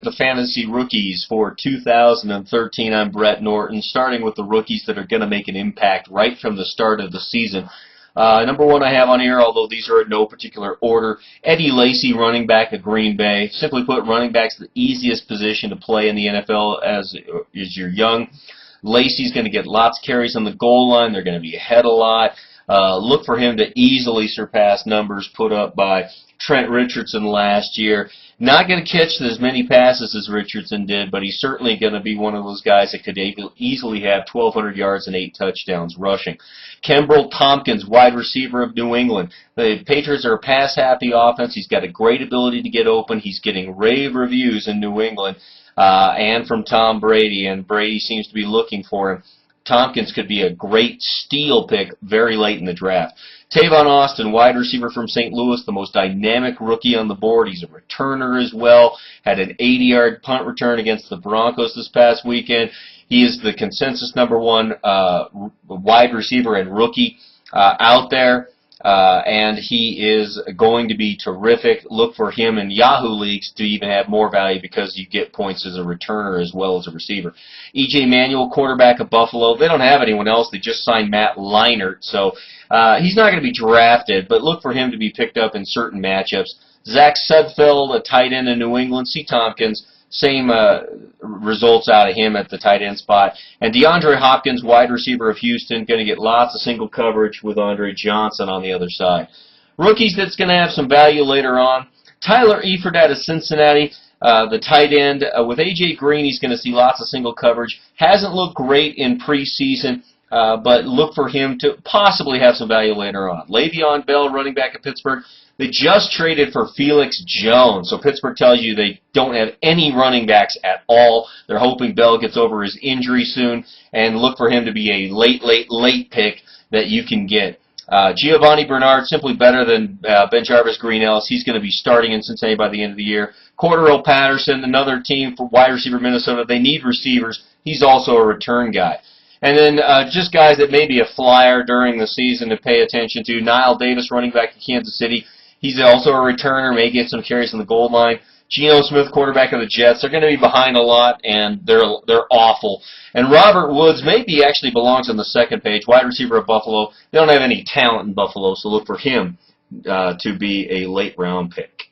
The fantasy rookies for 2013. I'm Brett Norton, starting with the rookies that are going to make an impact right from the start of the season. Number one I have on here, although these are in no particular order, Eddie Lacy, running back of Green Bay. Simply put, running back's the easiest position to play in the NFL as you're young. Lacy's going to get lots of carries on the goal line. They're going to be ahead a lot. Look for him to easily surpass numbers put up by Trent Richardson last year. Not going to catch as many passes as Richardson did, but he's certainly going to be one of those guys that could easily have 1,200 yards and 8 touchdowns rushing. Kenbrell Thompkins, wide receiver of New England. The Patriots are a pass-happy offense. He's got a great ability to get open. He's getting rave reviews in New England and from Tom Brady, and Brady seems to be looking for him. Tompkins could be a great steal pick very late in the draft. Tavon Austin, wide receiver from St. Louis, the most dynamic rookie on the board. He's a returner as well. Had an 80-yard punt return against the Broncos this past weekend. He is the consensus number one wide receiver and rookie out there. And he is going to be terrific. Look for him in Yahoo leagues to even have more value because you get points as a returner as well as a receiver. E.J. Manuel, quarterback of Buffalo. They don't have anyone else. They just signed Matt Leinart, so he's not going to be drafted, but look for him to be picked up in certain matchups. Zach Sudfeld, a tight end in New England. C. Tompkins, same results out of him at the tight end spot. And DeAndre Hopkins, wide receiver of Houston, going to get lots of single coverage with Andre Johnson on the other side. Rookies that's going to have some value later on. Tyler Eifert out of Cincinnati, the tight end. With A.J. Green, he's going to see lots of single coverage. Hasn't looked great in preseason, but look for him to possibly have some value later on. Le'Veon Bell, running back of Pittsburgh. They just traded for Felix Jones, so Pittsburgh tells you they don't have any running backs at all. They're hoping Bell gets over his injury soon, and look for him to be a late pick that you can get. Giovanni Bernard, simply better than BenJarvus Green-Ellis. He's going to be starting in Cincinnati by the end of the year. Cordarrelle Patterson, another team for wide receiver Minnesota. They need receivers. He's also a return guy. And then just guys that may be a flyer during the season to pay attention to. Knile Davis, running back in Kansas City. He's also a returner, may get some carries on the goal line. Geno Smith, quarterback of the Jets. They're going to be behind a lot, and they're awful. And Robert Woods maybe actually belongs on the second page, wide receiver of Buffalo. They don't have any talent in Buffalo, so look for him to be a late-round pick.